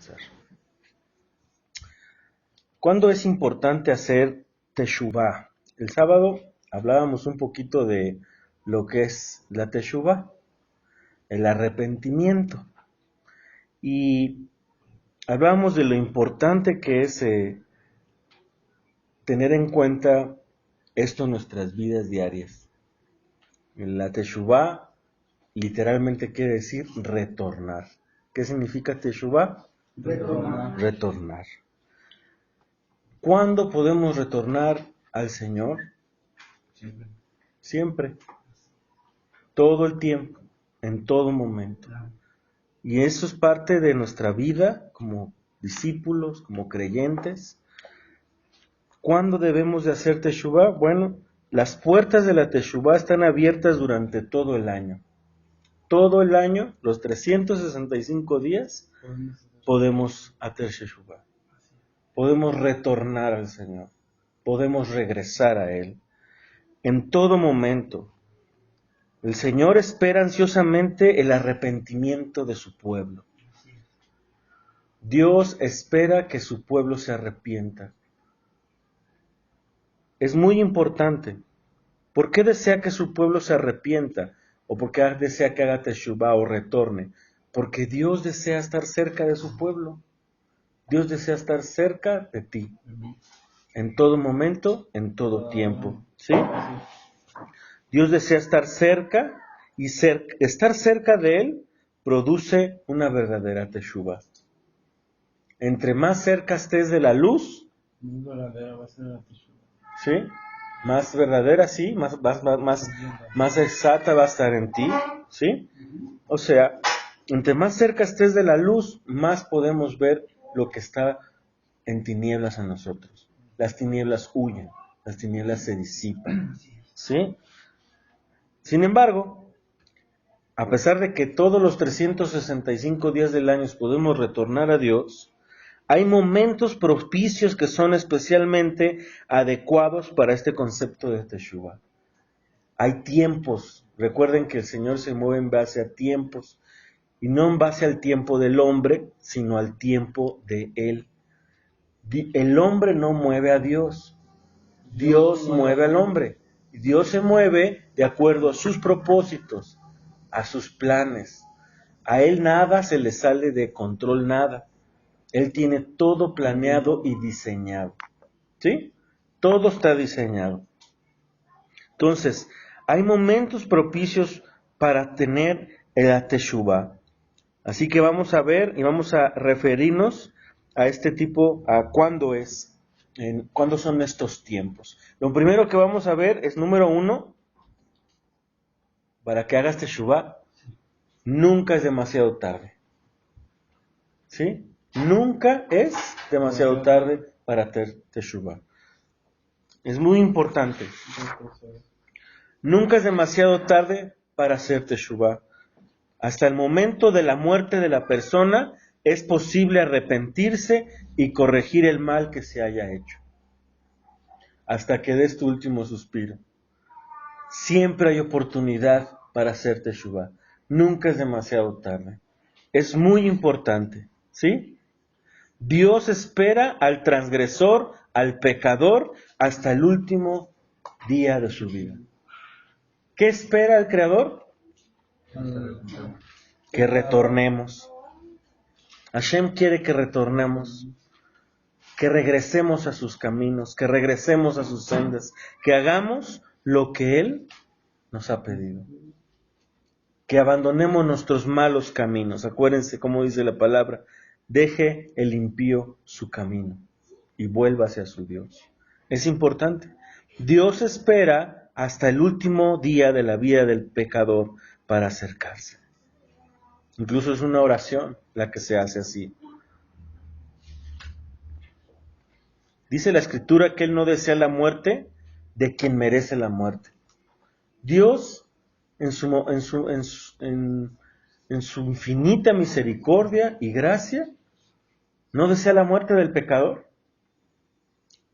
comenzar. ¿Cuándo es importante hacer teshuvá? El sábado hablábamos un poquito de lo que es la teshuvá, el arrepentimiento. Y hablábamos de lo importante que es tener en cuenta esto en nuestras vidas diarias. La teshuvá literalmente quiere decir retornar. ¿Qué significa teshuvá? Retornar. ¿Cuándo podemos retornar al Señor? Siempre. Todo el tiempo, en todo momento. Y eso es parte de nuestra vida como discípulos, como creyentes. ¿Cuándo debemos de hacer teshuvá? Bueno, las puertas de la teshuvá están abiertas durante todo el año. Todo el año, los 365 días, podemos hacer teshuvá. Podemos retornar al Señor. Podemos regresar a Él. En todo momento. El Señor espera ansiosamente el arrepentimiento de su pueblo. Dios espera que su pueblo se arrepienta. Es muy importante. ¿Por qué desea que su pueblo se arrepienta? ¿O por qué desea que haga teshuvá o retorne? Porque Dios desea estar cerca de su pueblo. Dios desea estar cerca de ti. En todo momento, en todo tiempo. ¿Sí? Dios desea estar cerca y estar cerca de Él produce una verdadera teshuvá. Entre más cerca estés de la luz, ¿sí? Más verdadera, sí, más exacta va a estar en ti, ¿sí? O sea, entre más cerca estés de la luz, más podemos ver lo que está en tinieblas en nosotros. Las tinieblas huyen, las tinieblas se disipan, ¿sí? Sin embargo, a pesar de que todos los 365 días del año podemos retornar a Dios, hay momentos propicios que son especialmente adecuados para este concepto de teshuvá. Hay tiempos. Recuerden que el Señor se mueve en base a tiempos y no en base al tiempo del hombre, sino al tiempo de Él. El hombre no mueve a Dios. Dios mueve al hombre. Dios se mueve de acuerdo a sus propósitos, a sus planes. A Él nada se le sale de control, nada. Él tiene todo planeado y diseñado. ¿Sí? Todo está diseñado. Entonces, hay momentos propicios para tener el teshuvá. Así que vamos a ver y vamos a referirnos a este tipo, a cuándo son estos tiempos. Lo primero que vamos a ver es, número 1, para que hagas teshuvá, nunca es demasiado tarde. ¿Sí? Nunca es demasiado tarde para hacer teshuvá. Es muy importante. Nunca es demasiado tarde para hacer teshuvá. Hasta el momento de la muerte de la persona es posible arrepentirse y corregir el mal que se haya hecho. Hasta que des tu último suspiro. Siempre hay oportunidad para hacer teshuvá. Nunca es demasiado tarde. Es muy importante, ¿sí? Dios espera al transgresor, al pecador, hasta el último día de su vida. ¿Qué espera el Creador? Que retornemos. Hashem quiere que retornemos, que regresemos a sus caminos, que regresemos a sus sendas, que hagamos lo que Él nos ha pedido. Que abandonemos nuestros malos caminos. Acuérdense cómo dice la palabra: deje el impío su camino y vuelva hacia su Dios. Es importante. Dios espera hasta el último día de la vida del pecador para acercarse. Incluso es una oración la que se hace así. Dice la Escritura que Él no desea la muerte de quien merece la muerte. Dios, en su infinita misericordia y gracia, no desea la muerte del pecador,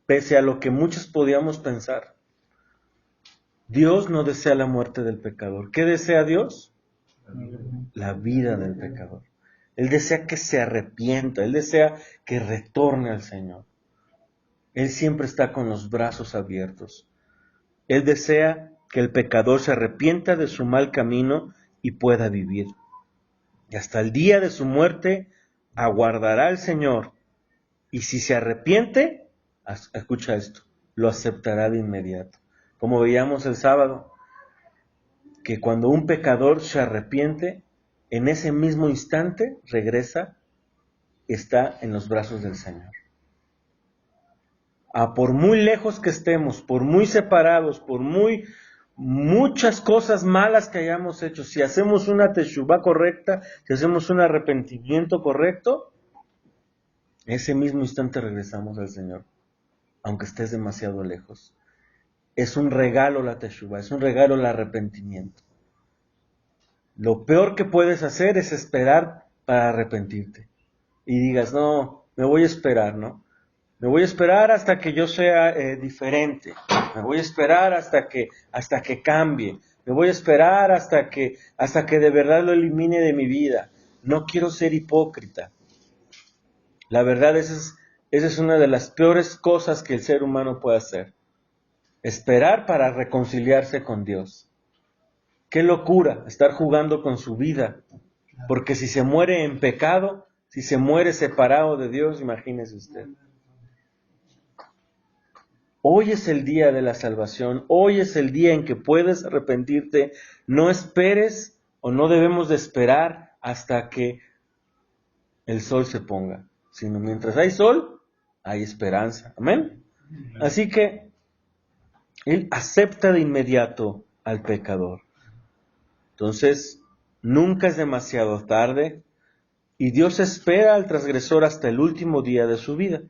pese a lo que muchos podíamos pensar. Dios no desea la muerte del pecador. ¿Qué desea Dios? La vida del pecador. Él desea que se arrepienta, Él desea que retorne al Señor. Él siempre está con los brazos abiertos. Él desea que el pecador se arrepienta de su mal camino y pueda vivir. Y hasta el día de su muerte aguardará al Señor. Y si se arrepiente, escucha esto, lo aceptará de inmediato. Como veíamos el sábado, que cuando un pecador se arrepiente, en ese mismo instante regresa, está en los brazos del Señor. Por muy lejos que estemos, por muy separados, por muchas cosas malas que hayamos hecho, si hacemos una teshuvá correcta, si hacemos un arrepentimiento correcto, ese mismo instante regresamos al Señor, aunque estés demasiado lejos. Es un regalo la teshuvá, es un regalo el arrepentimiento. Lo peor que puedes hacer es esperar para arrepentirte. Y digas, no, me voy a esperar, ¿no? Me voy a esperar hasta que yo sea diferente. Me voy a esperar hasta que cambie. Me voy a esperar hasta que de verdad lo elimine de mi vida. No quiero ser hipócrita. La verdad, esa es una de las peores cosas que el ser humano puede hacer. Esperar para reconciliarse con Dios. Qué locura estar jugando con su vida. Porque si se muere en pecado, si se muere separado de Dios, imagínese usted. Hoy es el día de la salvación, hoy es el día en que puedes arrepentirte. No esperes o no debemos de esperar hasta que el sol se ponga, sino mientras hay sol, hay esperanza. Amén. Así que Él acepta de inmediato al pecador. Entonces, nunca es demasiado tarde y Dios espera al transgresor hasta el último día de su vida.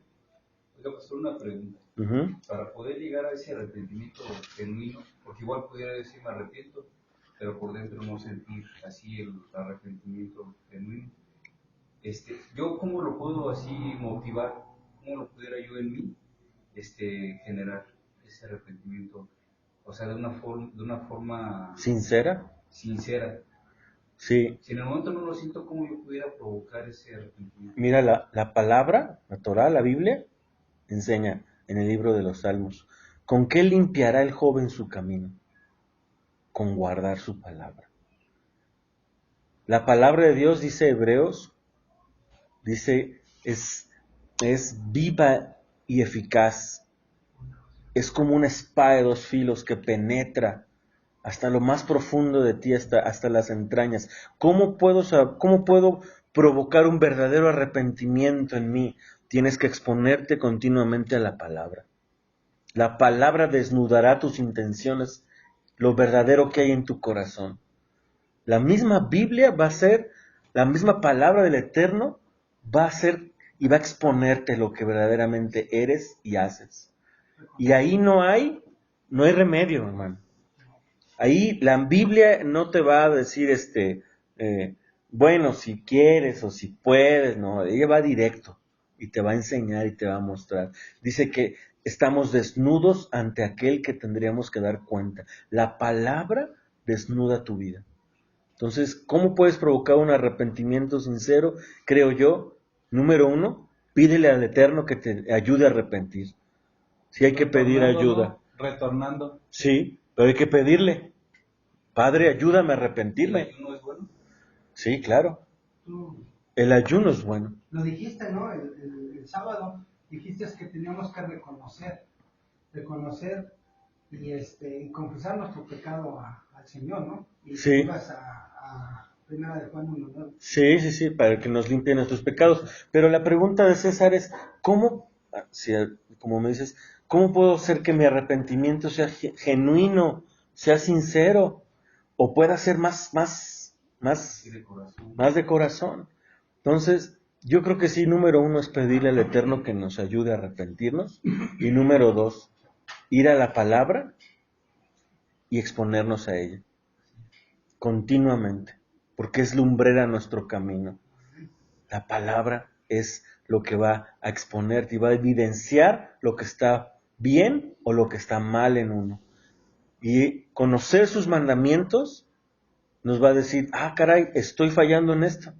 Oiga, pastor, una pregunta. Para poder llegar a ese arrepentimiento genuino, porque igual pudiera decir me arrepiento, pero por dentro no sentir así el arrepentimiento genuino. Yo cómo lo puedo así motivar, cómo lo pudiera yo en mí generar ese arrepentimiento, o sea, de una forma ¿Sincera? Sincera. Sí. Si en el momento no lo siento, ¿cómo yo pudiera provocar ese arrepentimiento? Mira, la palabra, la Torá, la Biblia, enseña en el libro de los Salmos, ¿con qué limpiará el joven su camino? Con guardar su palabra. La palabra de Dios, dice Hebreos, dice, es viva y eficaz. Es como una espada de dos filos que penetra hasta lo más profundo de ti, hasta las entrañas. ¿Cómo puedo provocar un verdadero arrepentimiento en mí? Tienes que exponerte continuamente a la palabra. La palabra desnudará tus intenciones, lo verdadero que hay en tu corazón. La misma Biblia va a ser, la misma palabra del Eterno va a ser y va a exponerte lo que verdaderamente eres y haces. Y ahí no hay remedio, hermano. Ahí la Biblia no te va a decir, bueno, si quieres o si puedes, no, ella va directo y te va a enseñar y te va a mostrar. Dice que estamos desnudos ante aquel que tendríamos que dar cuenta. La palabra desnuda tu vida. Entonces, ¿cómo puedes provocar un arrepentimiento sincero? Creo yo, número 1, pídele al Eterno que te ayude a arrepentir. Sí hay que pedir ayuda. Retornando. Sí, pero hay que pedirle. Padre, ayúdame a arrepentirme. ¿El ayuno es bueno? Sí, claro. El ayuno es bueno. Lo dijiste, ¿no? El sábado dijiste que teníamos que reconocer y confesar nuestro pecado al Señor, ¿no? Y sí. Ibas a Primera de Juan 1:9. Sí, para que nos limpie nuestros pecados. Pero la pregunta de César es, ¿cómo, como me dices, cómo puedo hacer que mi arrepentimiento sea genuino, sea sincero, o pueda ser más de corazón? Entonces, yo creo que sí, número 1 es pedirle al Eterno que nos ayude a arrepentirnos, y número 2, ir a la palabra y exponernos a ella continuamente, porque es lumbrera nuestro camino. La palabra es lo que va a exponerte y va a evidenciar lo que está bien o lo que está mal en uno. Y conocer sus mandamientos nos va a decir, caray, estoy fallando en esto.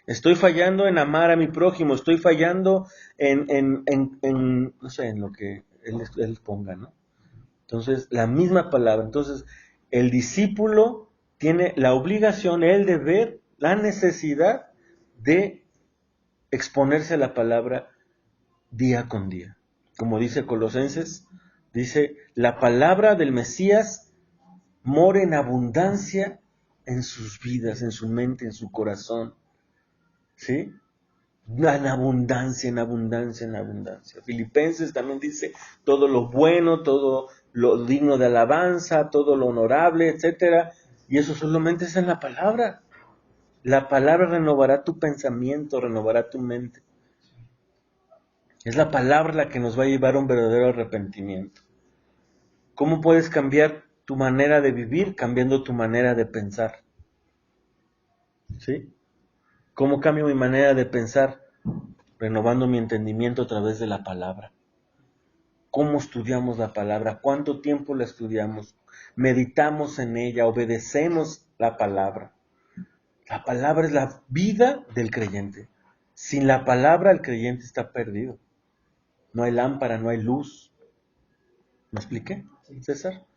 Estoy fallando en amar a mi prójimo, estoy fallando no sé, en lo que él ponga, ¿no? Entonces, la misma palabra. Entonces, el discípulo tiene la obligación, el deber, la necesidad de exponerse a la palabra día con día. Como dice Colosenses, dice, la palabra del Mesías mora en abundancia en sus vidas, en su mente, en su corazón. ¿Sí? En abundancia, en abundancia, en abundancia. Filipenses también dice, todo lo bueno, todo lo digno de alabanza, todo lo honorable, etcétera. Y eso solamente es en la palabra. La palabra renovará tu pensamiento, renovará tu mente. Es la palabra la que nos va a llevar a un verdadero arrepentimiento. ¿Cómo puedes cambiar tu manera de vivir? Cambiando tu manera de pensar. ¿Sí? ¿Cómo cambio mi manera de pensar? Renovando mi entendimiento a través de la palabra. ¿Cómo estudiamos la palabra? ¿Cuánto tiempo la estudiamos? Meditamos en ella, obedecemos la palabra. La palabra es la vida del creyente. Sin la palabra el creyente está perdido. No hay lámpara, no hay luz. ¿Me expliqué, César?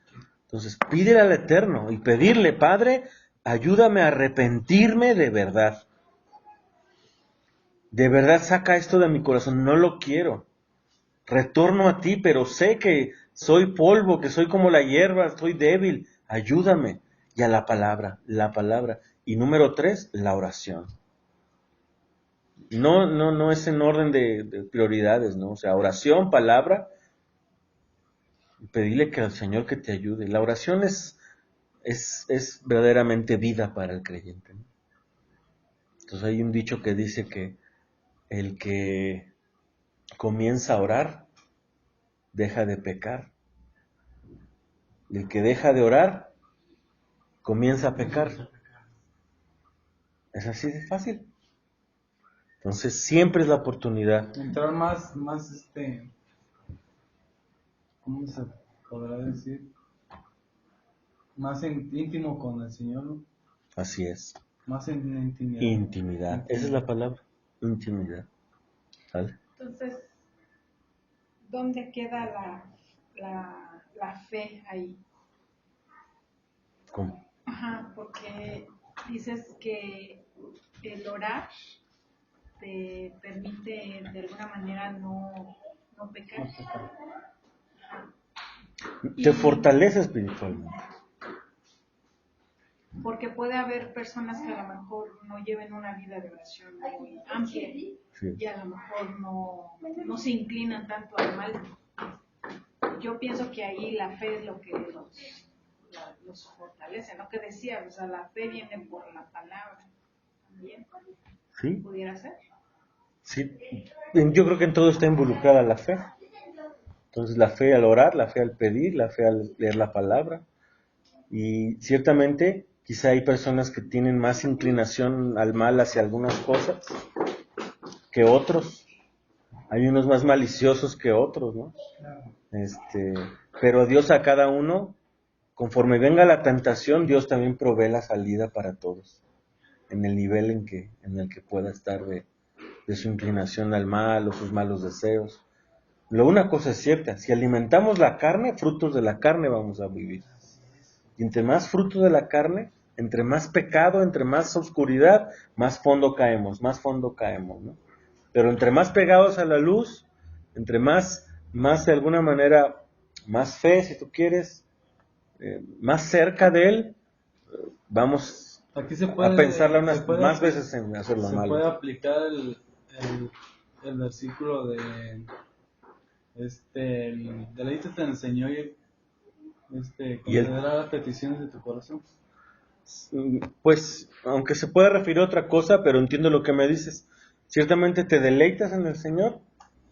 Entonces, pídele al Eterno y pedirle, Padre, ayúdame a arrepentirme de verdad. De verdad saca esto de mi corazón, no lo quiero. Retorno a ti, pero sé que soy polvo, que soy como la hierba, soy débil. Ayúdame. Y a la palabra, la palabra. Y número 3, la oración. No es en orden de prioridades, ¿no? O sea, oración, palabra, y pedirle que al Señor que te ayude. La oración es verdaderamente vida para el creyente, ¿no? Entonces hay un dicho que dice que el que comienza a orar, deja de pecar. Y el que deja de orar, comienza a pecar. Es así de fácil. Entonces siempre es la oportunidad. Entrar más, ¿cómo se podrá decir? Más íntimo con el Señor, ¿no? Así es. Más en intimidad. Intimidad. Esa es la palabra. Intimidad. ¿Sale? Entonces, ¿dónde queda la fe ahí? ¿Cómo? Ajá, porque dices que el orar te permite de alguna manera no pecar. Te fortalece espiritualmente. Porque puede haber personas que a lo mejor no lleven una vida de oración muy amplia y a lo mejor no se inclinan tanto al mal. Yo pienso que ahí la fe es lo que los fortalece, ¿no? Que decía, o sea, la fe viene por la palabra también. ¿Sí? ¿Pudiera ser? Sí. Yo creo que en todo está involucrada la fe. Entonces la fe al orar, la fe al pedir, la fe al leer la palabra. Y ciertamente quizá hay personas que tienen más inclinación al mal hacia algunas cosas que otros. Hay unos más maliciosos que otros, ¿no? Pero Dios a cada uno, conforme venga la tentación, Dios también provee la salida para todos, en el nivel en el que pueda estar de su inclinación al mal o sus malos deseos. Una cosa es cierta, si alimentamos la carne, frutos de la carne vamos a vivir. Y entre más frutos de la carne, entre más pecado, entre más oscuridad, más fondo caemos, ¿no? Pero entre más pegados a la luz, entre más de alguna manera, más fe, si tú quieres, más cerca de Él, vamos Aquí se puede, a pensarla más veces en hacer lo malo. Se puede aplicar el versículo de deleítate en el Señor y considerar las peticiones de tu corazón. Pues, aunque se puede referir a otra cosa, pero entiendo lo que me dices. Ciertamente te deleitas en el Señor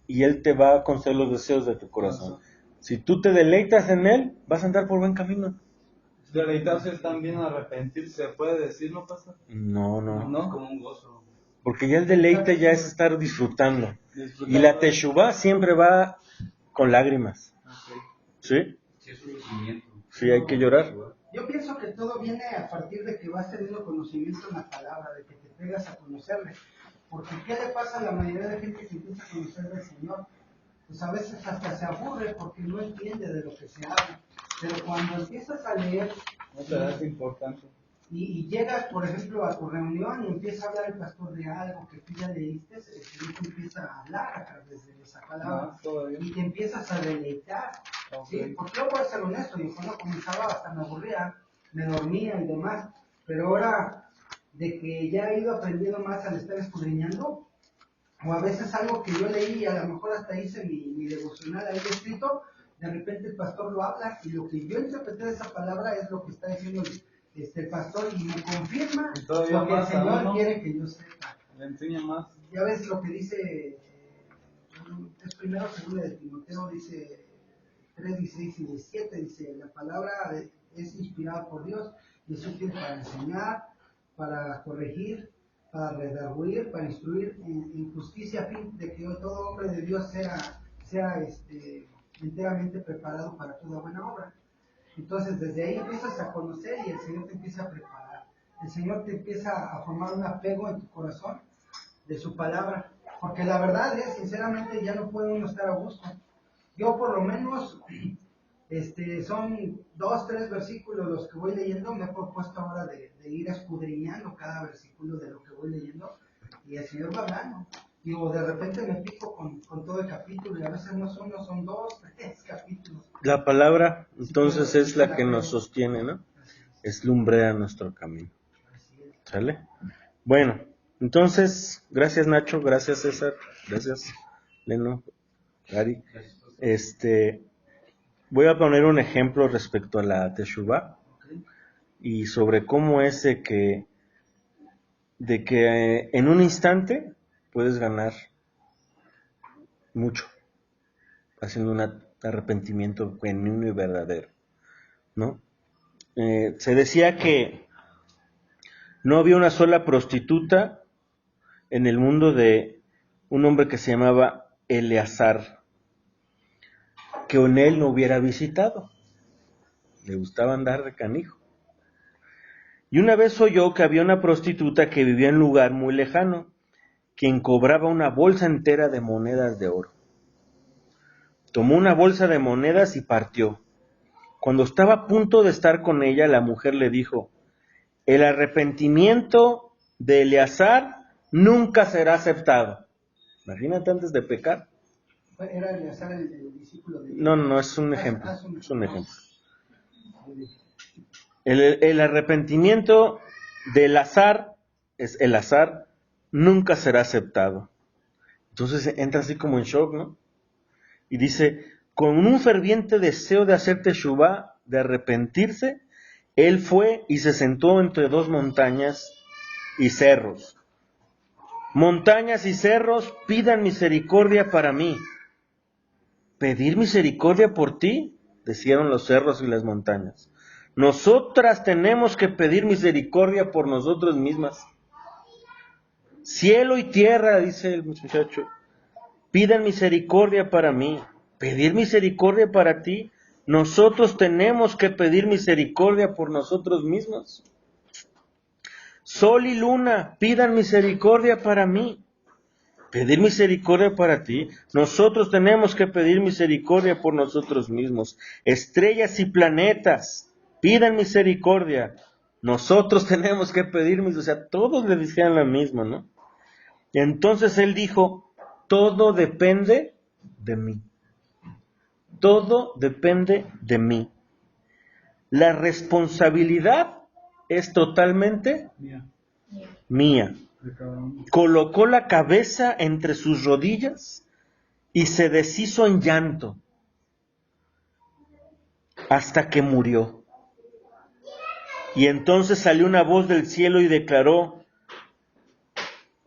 y Él te va a conceder los deseos de tu corazón. Si tú te deleitas en Él, vas a andar por buen camino. Deleitarse es también arrepentirse, ¿se puede decir, no pasa? No. ¿No? Como un gozo. Porque ya el deleite ya es estar disfrutando. Y la teshuvá siempre va con lágrimas. Okay. ¿Sí? Sí, es un sentimiento. Sí, hay que llorar. Yo pienso que todo viene a partir de que vas teniendo conocimiento en la palabra, de que te llegas a conocerle. Porque ¿qué le pasa a la mayoría de gente que empieza a conocer del Señor? Pues a veces hasta se aburre porque no entiende de lo que se habla. Pero cuando empiezas a leer, no te das importancia. Y llegas, por ejemplo, a tu reunión y empieza a hablar el pastor de algo que tú ya leíste, el Señor te empieza a hablar a través de esa palabra. Y te empiezas a deleitar. Okay. ¿Sí? Porque yo voy a ser honesto, yo cuando comenzaba hasta me aburría, me dormía y demás. Pero ahora, de que ya he ido aprendiendo más al estar escudriñando, o a veces algo que yo leí y a lo mejor hasta hice mi devocional ahí escrito, de repente el pastor lo habla y lo que yo interpreté de esa palabra es lo que está diciendo el pastor y me confirma lo que el Señor quiere que yo sepa. Le enseña más. Ya ves lo que dice, es primero segundo de Timoteo, dice 3, 16 y 17, dice, la palabra es inspirada por Dios y es útil para enseñar, para corregir, para redarguir, para instruir en justicia, a fin de que todo hombre de Dios sea enteramente preparado para toda buena obra. Entonces desde ahí empiezas a conocer y el Señor te empieza a preparar. El Señor te empieza a formar un apego en tu corazón de su palabra. Porque la verdad es, sinceramente, ya no puede uno estar a gusto. Yo por lo menos, son 2, 3 versículos los que voy leyendo. Me he propuesto ahora de ir escudriñando cada versículo de lo que voy leyendo. Y el Señor va hablando. Digo, de repente me pico con todo el capítulo y a veces no son 2, 3 capítulos. La palabra, entonces, es la que nos sostiene, ¿no? Es lumbrea nuestro camino. ¿Sale? Bueno, entonces, gracias Nacho, gracias César, gracias Leno, Gary. Voy a poner un ejemplo respecto a la Teshuvah y sobre cómo es de que en un instante puedes ganar mucho haciendo un arrepentimiento genuino y verdadero, ¿no? Se decía que no había una sola prostituta en el mundo de un hombre que se llamaba Eleazar que en él no hubiera visitado. Le gustaba andar de canijo. Y una vez oyó que había una prostituta que vivía en un lugar muy lejano, quien cobraba una bolsa entera de monedas de oro. Tomó una bolsa de monedas y partió. Cuando estaba a punto de estar con ella, la mujer le dijo: el arrepentimiento de Eleazar nunca será aceptado. Imagínate antes de pecar. ¿Era Eleazar el discípulo de... No, es un ejemplo. Es un ejemplo. El arrepentimiento de Eleazar nunca será aceptado. Entonces entra así como en shock, ¿no? Y dice, con un ferviente deseo de hacer teshuvá, de arrepentirse, él fue y se sentó entre 2 montañas y cerros. Montañas y cerros, pidan misericordia para mí. ¿Pedir misericordia por ti? Decían los cerros y las montañas. Nosotras tenemos que pedir misericordia por nosotros mismas. Cielo y tierra, dice el muchacho, pidan misericordia para mí. ¿Pedir misericordia para ti? Nosotros tenemos que pedir misericordia por nosotros mismos. Sol y luna, pidan misericordia para mí. Pedir misericordia para ti. Nosotros tenemos que pedir misericordia por nosotros mismos. Estrellas y planetas, pidan misericordia. Nosotros tenemos que pedir misericordia. O sea, todos le decían lo mismo, ¿no? Y entonces él dijo, todo depende de mí. Todo depende de mí. La responsabilidad es totalmente mía. Colocó la cabeza entre sus rodillas y se deshizo en llanto hasta que murió. Y entonces salió una voz del cielo y declaró,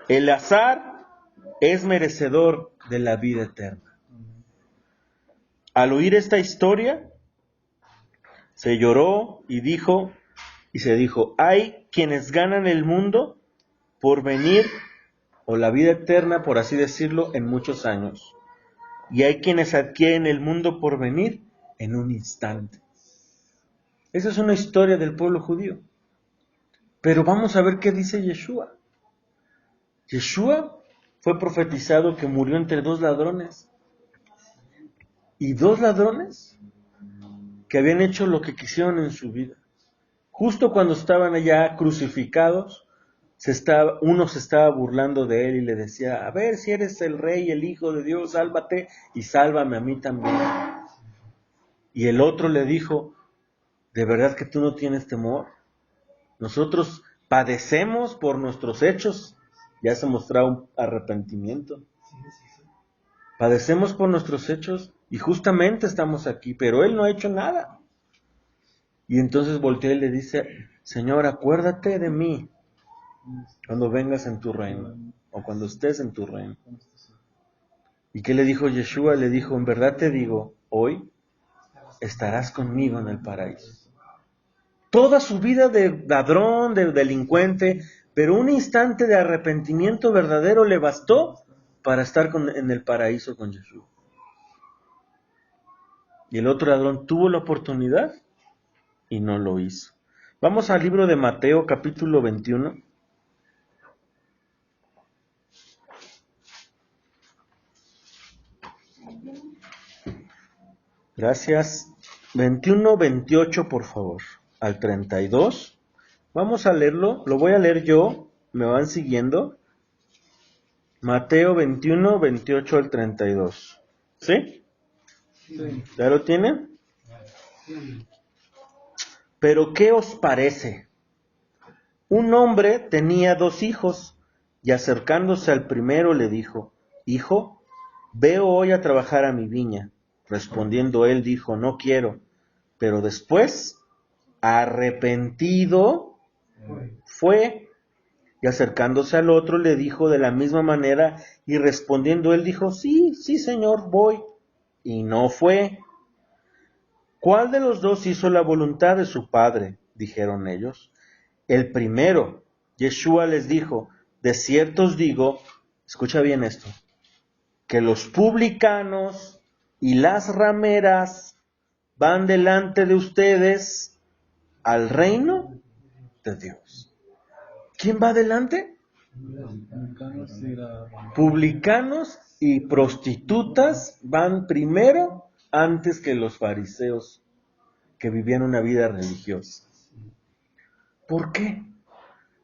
Eleazar es merecedor de la vida eterna. Al oír esta historia, se lloró y se dijo, hay quienes ganan el mundo por venir, o la vida eterna, por así decirlo, en muchos años. Y hay quienes adquieren el mundo por venir en un instante. Esa es una historia del pueblo judío. Pero vamos a ver qué dice Yeshua. Yeshua fue profetizado que murió entre 2 ladrones. Y 2 ladrones que habían hecho lo que quisieron en su vida. Justo cuando estaban allá crucificados, uno se estaba burlando de él y le decía, a ver si eres el rey, el hijo de Dios, sálvate y sálvame a mí también. Y el otro le dijo, ¿de verdad que tú no tienes temor? Nosotros padecemos por nuestros hechos. Ya se mostraba un arrepentimiento. Padecemos por nuestros hechos y justamente estamos aquí, pero él no ha hecho nada. Y entonces voltea y le dice, Señor, acuérdate de mí cuando vengas en tu reino, o cuando estés en tu reino. ¿Y qué le dijo Yeshua? Le dijo, en verdad te digo, hoy estarás conmigo en el paraíso. Toda su vida de ladrón, de delincuente, pero un instante de arrepentimiento verdadero le bastó para estar en el paraíso con Yeshua. Y el otro ladrón tuvo la oportunidad y no lo hizo. Vamos al libro de Mateo, capítulo 21. Gracias. 21, 28, por favor, al 32. Vamos a leerlo, lo voy a leer yo, me van siguiendo. Mateo 21, 28 al 32. ¿Sí? Sí. ¿Ya lo tienen? Pero ¿qué os parece? Un hombre tenía 2 hijos, y acercándose al primero le dijo, Hijo, veo hoy a trabajar a mi viña. Respondiendo él dijo, no quiero. Pero después, arrepentido, fue. Y acercándose al otro le dijo de la misma manera, y respondiendo él dijo, sí, Señor, voy. Y no fue. ¿Cuál de los 2 hizo la voluntad de su padre? Dijeron ellos. El primero. Yeshua les dijo, de cierto os digo, escucha bien esto, que los publicanos y las rameras van delante de ustedes al reino de Dios. ¿Quién va adelante? Publicanos y prostitutas van primero antes que los fariseos que vivían una vida religiosa. ¿Por qué?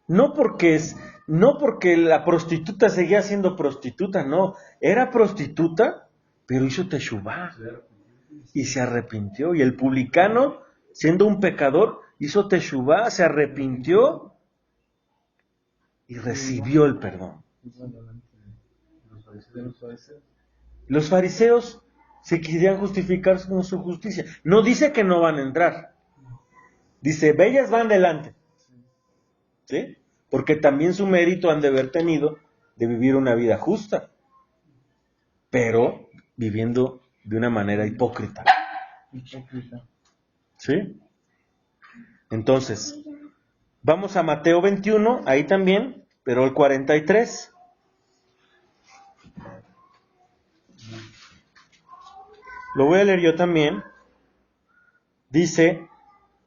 No porque la prostituta seguía siendo prostituta, no. Era prostituta, pero hizo teshuvá y se arrepintió. Y el publicano, siendo un pecador, hizo teshuvá, se arrepintió y recibió el perdón. Los fariseos se querían justificar con su justicia. No dice que no van a entrar. Dice, bellas van delante. ¿Sí? Porque también su mérito han de haber tenido de vivir una vida justa, pero viviendo de una manera hipócrita. ¿Sí? Entonces, vamos a Mateo 21, ahí también, pero el 43. Lo voy a leer yo también. Dice,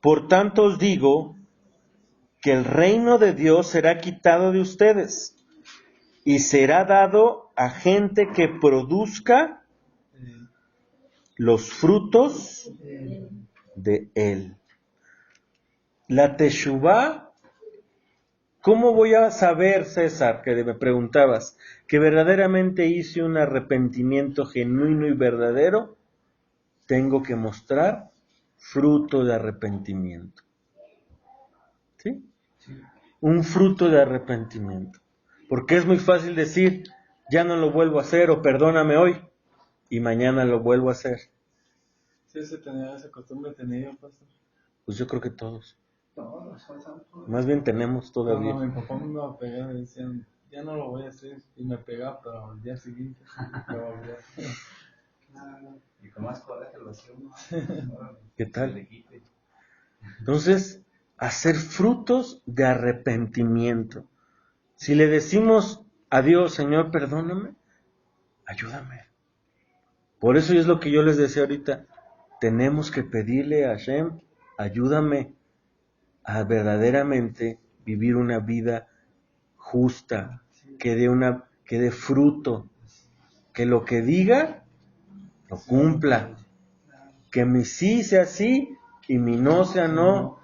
por tanto os digo que el reino de Dios será quitado de ustedes y será dado a gente que produzca los frutos de él. La teshuvá, ¿cómo voy a saber, César, que me preguntabas, que verdaderamente hice un arrepentimiento genuino y verdadero? Tengo que mostrar fruto de arrepentimiento. ¿Sí? Un fruto de arrepentimiento. Porque es muy fácil decir, ya no lo vuelvo a hacer, o perdóname hoy, y mañana lo vuelvo a hacer. ¿Sí esa costumbre tenía yo, pastor? Pues yo creo que todos. Más bien tenemos todavía. Cuando mi papá me iba a pegar, me decían, ya no lo voy a hacer, y me pegaba, pero al día siguiente lo volví a hacer. Y con más coraje lo hacía uno. ¿Qué tal? Entonces, hacer frutos de arrepentimiento. Si le decimos a Dios, Señor, perdóname, ayúdame. Por eso es lo que yo les decía ahorita. Tenemos que pedirle a Hashem, ayúdame a verdaderamente vivir una vida justa, que dé fruto, que lo que diga lo cumpla, que mi sí sea sí y mi no sea no.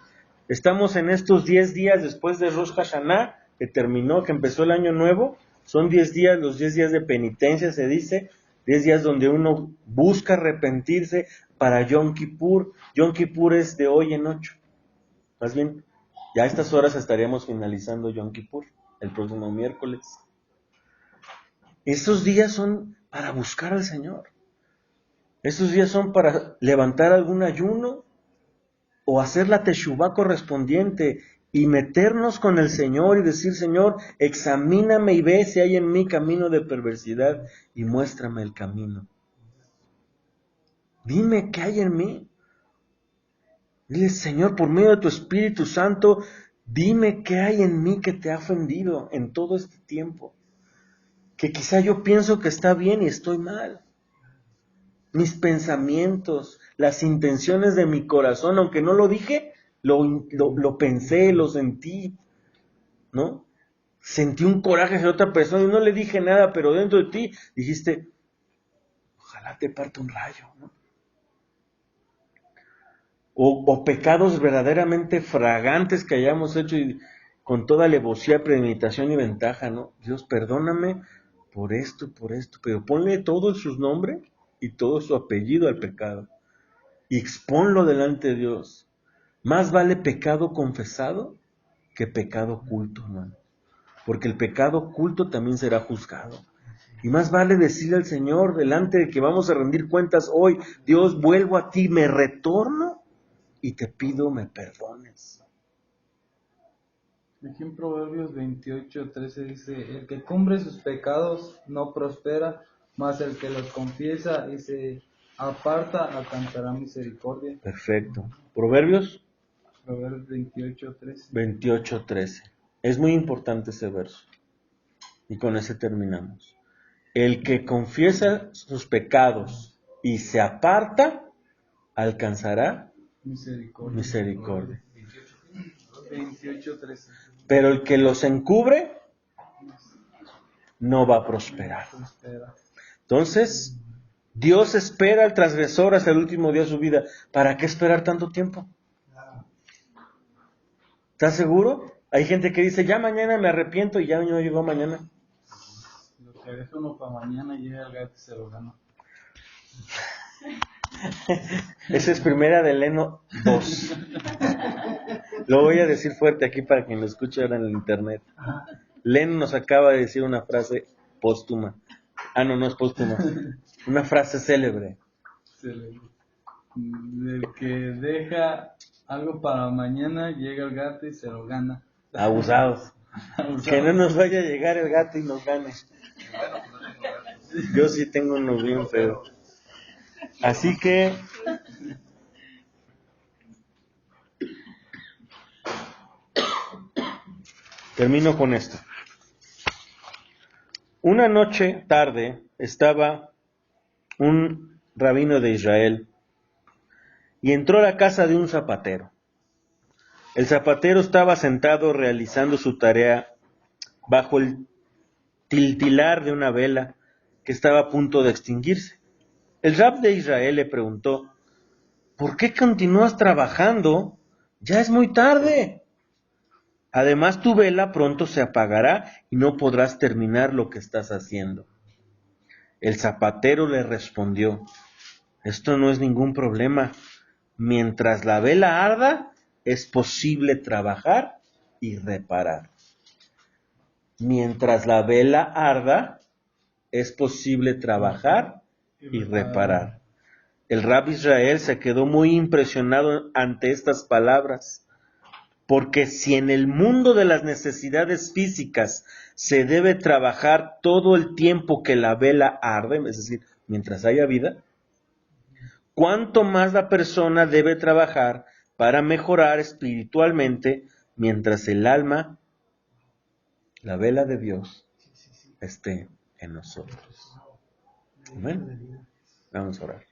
Estamos en estos 10 días después de Rosh Hashanah, que terminó, que empezó el año nuevo. Son 10 días, los 10 días de penitencia, se dice, 10 días donde uno busca arrepentirse para Yom Kippur. Yom Kippur es de hoy en 8. Más bien, ya a estas horas estaríamos finalizando Yom Kippur, el próximo miércoles. Estos días son para buscar al Señor. Estos días son para levantar algún ayuno o hacer la teshuvá correspondiente y meternos con el Señor y decir, Señor, examíname y ve si hay en mí camino de perversidad y muéstrame el camino. Dime qué hay en mí. Dile, Señor, por medio de tu Espíritu Santo, dime qué hay en mí que te ha ofendido en todo este tiempo. Que quizá yo pienso que está bien y estoy mal. Mis pensamientos, las intenciones de mi corazón, aunque no lo dije, lo pensé, lo sentí, ¿no? Sentí un coraje hacia otra persona y no le dije nada, pero dentro de ti dijiste, ojalá te parta un rayo, ¿no? O pecados verdaderamente fragantes que hayamos hecho y con toda alevosía, premeditación y ventaja, ¿no? Dios, perdóname por esto, pero ponle todo su nombre y todo su apellido al pecado y exponlo delante de Dios. Más vale pecado confesado que pecado oculto, hermano, porque el pecado oculto también será juzgado. Y más vale decirle al Señor delante de que vamos a rendir cuentas hoy, Dios, vuelvo a ti, me retorno y te pido me perdones. Aquí en Proverbios 28:13 dice, el que cubre sus pecados no prospera, mas el que los confiesa y se aparta alcanzará misericordia. Perfecto. Proverbios 28:13. 28:13. Es muy importante ese verso. Y con ese terminamos. El que confiesa sus pecados y se aparta, alcanzará misericordia. 28:13. Pero el que los encubre, no va a prosperar. Entonces, Dios espera al transgresor hasta el último día de su vida. ¿Para qué esperar tanto tiempo? ¿Estás seguro? Hay gente que dice, ya mañana me arrepiento y ya no llegó mañana. Lo que deja uno para mañana llega el gato y se lo gana. Esa es primera de Leno 2. Lo voy a decir fuerte aquí para quien lo escuche ahora en el internet. Leno nos acaba de decir una frase póstuma. No es póstuma. Una frase célebre. Del que deja algo para mañana, llega el gato y se lo gana. Abusados. Que no nos vaya a llegar el gato y nos gane. Yo sí tengo unos bien feos. Así que termino con esto. Una noche tarde estaba un rabino de Israel y entró a la casa de un zapatero. El zapatero estaba sentado realizando su tarea bajo el tiltilar de una vela que estaba a punto de extinguirse. El rab de Israel le preguntó, ¿por qué continúas trabajando? Ya es muy tarde. Además, tu vela pronto se apagará y no podrás terminar lo que estás haciendo. El zapatero le respondió, esto no es ningún problema. Mientras la vela arda, es posible trabajar y reparar. Mientras la vela arda, es posible trabajar y reparar. El Rab Israel se quedó muy impresionado ante estas palabras, porque si en el mundo de las necesidades físicas se debe trabajar todo el tiempo que la vela arde, es decir, mientras haya vida, ¿cuánto más la persona debe trabajar para mejorar espiritualmente mientras el alma, la vela de Dios, esté en nosotros? Amén. Vamos a orar.